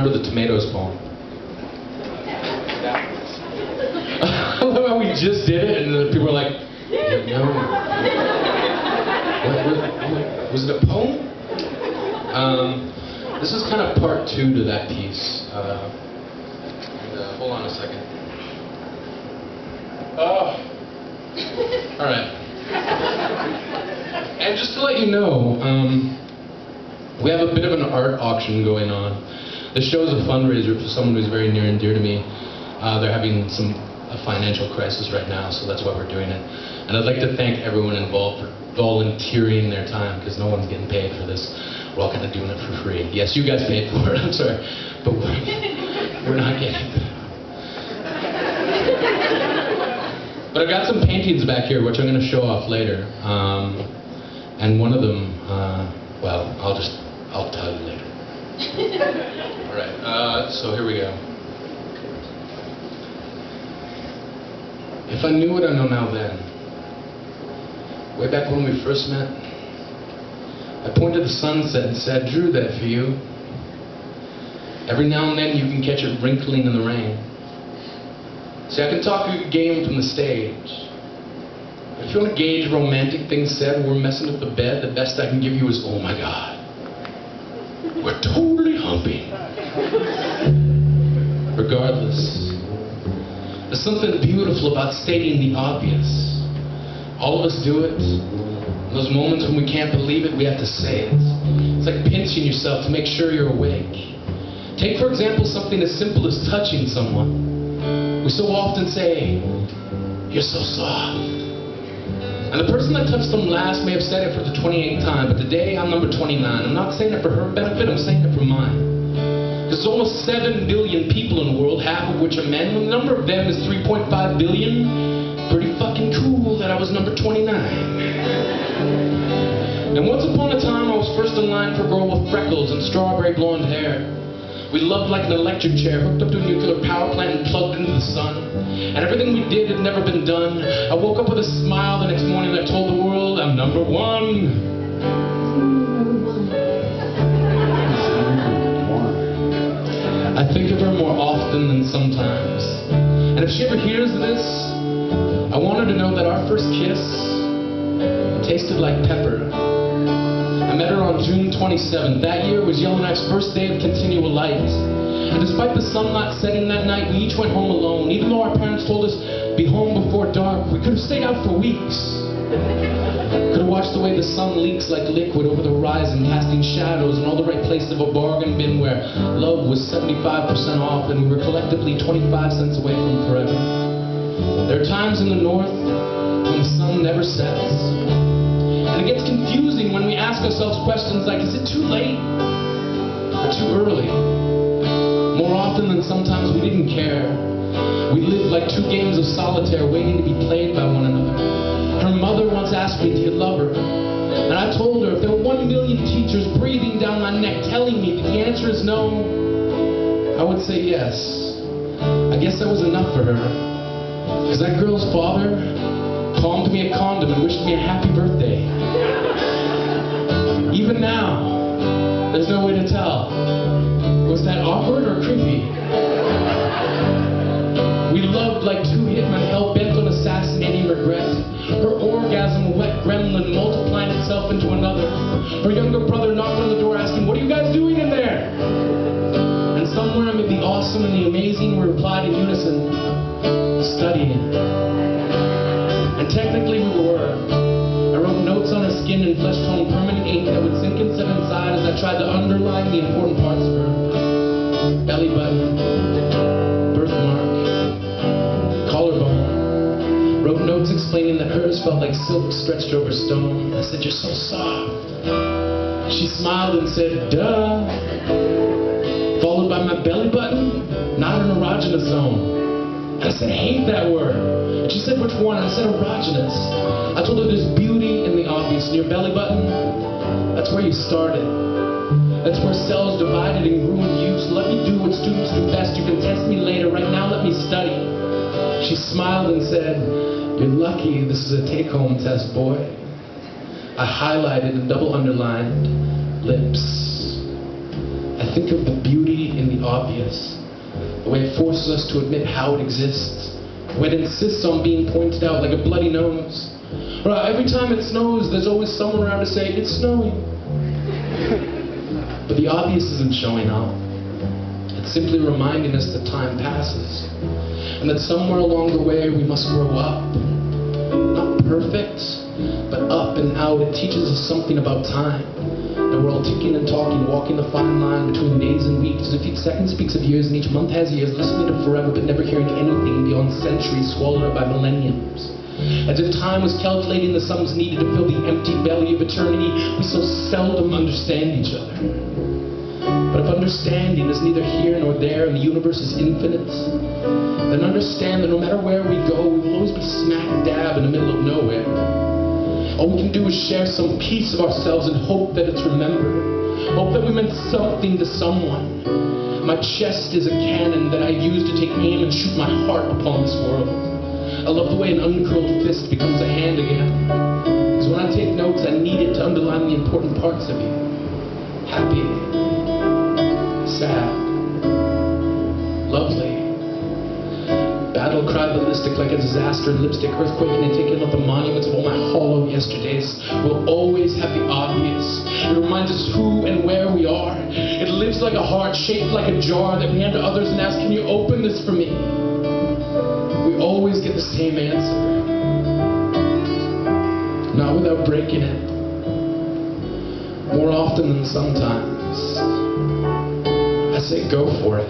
remember the tomatoes poem? I love how we just did it, and then people were like, no. What, was it a poem? This is kind of part 2 to that piece. Hold on a second. Oh. All right. And just to let you know, we have a bit of an art auction going on. The show is a fundraiser for someone who's very near and dear to me. They're having a financial crisis right now, so that's why we're doing it. And I'd like to thank everyone involved for volunteering their time, because no one's getting paid for this. We're all kind of doing it for free. Yes, you guys paid for it, I'm sorry, but we're not getting it. But I've got some paintings back here, which I'm going to show off later. And one of them, well, I'll tell you later. All right, so here we go. If I knew what I know now then, way back when we first met, I pointed to the sunset and said, drew that for you. Every now and then you can catch it wrinkling in the rain. See, I can talk a game from the stage. If you want to gauge romantic things said when we're messing with the bed, the best I can give you is, oh my God, we're totally humping. Regardless, there's something beautiful about stating the obvious. All of us do it. In those moments when we can't believe it, we have to say it. It's like pinching yourself to make sure you're awake. Take, for example, something as simple as touching someone. We so often say, you're so soft. And the person that touched them last may have said it for the 28th time, but today I'm number 29. I'm not saying it for her benefit, I'm saying it for mine. Because there's almost 7 billion people in the world, half of which are men. When the number of them is 3.5 billion, pretty fucking cool that I was number 29. And once upon a time, I was first in line for a girl with freckles and strawberry blonde hair. We loved like an electric chair, hooked up to a nuclear power plant and plugged into the sun. And everything we did had never been done. I woke up with a smile the next morning and I told the world, I'm number 1. I think of her more often than sometimes. And if she ever hears this, I want her to know that our first kiss tasted like pepper. I met her on June 27th. That year was Yellowknife's first day of continual light. And despite the sun not setting that night, we each went home alone. Even though our parents told us, be home before dark, we could have stayed out for weeks. Could have watched the way the sun leaks like liquid over the horizon, casting shadows in all the right places of a bargain bin where love was 75% off and we were collectively 25 cents away from forever. There are times in the north when the sun never sets. And it gets confusing when we ask ourselves questions like, is it too late or too early? More often than sometimes we didn't care. We lived like 2 games of solitaire waiting to be played by one another. Her mother once asked me, do you love her? And I told her if there were 1 million teachers breathing down my neck telling me that the answer is no, I would say yes. I guess that was enough for her. Because that girl's father palmed me a condom and wished me a happy birthday. Even now, there's no way to tell. Was that awkward or creepy? We loved like 2 hitmen hell-bent on assassinating regret. Her orgasm, a wet gremlin, multiplying itself into another. Her younger brother knocked on the door asking, what are you guys doing in there? And somewhere amid the awesome and the amazing, we replied in unison, studying. And technically we were. I wrote notes on her skin in flesh-tone permanent ink that would sink and set inside as I tried to underline the important parts of her. Belly button, birthmark, collarbone. Wrote notes explaining that hers felt like silk stretched over stone. I said, you're so soft. She smiled and said, duh. Followed by my belly button, not an erogenous zone. And I said, I hate that word. And she said, which one? And I said, erogenous. I told her there's beauty in the obvious. And your belly button, that's where you started. That's where cells divided and grew into you. So let me do what students do best. You can test me later. Right now, let me study. She smiled and said, you're lucky this is a take-home test, boy. I highlighted and double underlined lips. I think of the beauty in the obvious, the way it forces us to admit how it exists, the way it insists on being pointed out like a bloody nose. Or every time it snows, there's always someone around to say, "It's snowing." But the obvious isn't showing up. It's simply reminding us that time passes, and that somewhere along the way we must grow up. Not perfect, but up and out. It teaches us something about time. And we're all ticking and talking, walking the fine line between days and weeks. As if each second speaks of years and each month has years, listening to forever but never hearing anything beyond centuries swallowed up by millenniums. As if time was calculating the sums needed to fill the empty belly of eternity, we so seldom understand each other. But if understanding is neither here nor there and the universe is infinite, then understand that no matter where we go, we will always be smack dab in the middle of nowhere. All we can do is share some piece of ourselves and hope that it's remembered. Hope that we meant something to someone. My chest is a cannon that I use to take aim and shoot my heart upon this world. I love the way an uncurled fist becomes a hand again. Because when I take notes, I need it to underline the important parts of you. Happy, sad, lovely. Battle cry ballistic like a disaster in lipstick, earthquaking and taking out the monuments of all my hollow yesterdays. We'll always have the obvious. It reminds us who and where we are. It lives like a heart, shaped like a jar that we hand to others and ask, "Can you open this for me?" We always get the same answer. Not without breaking it. More often than sometimes. I say go for it.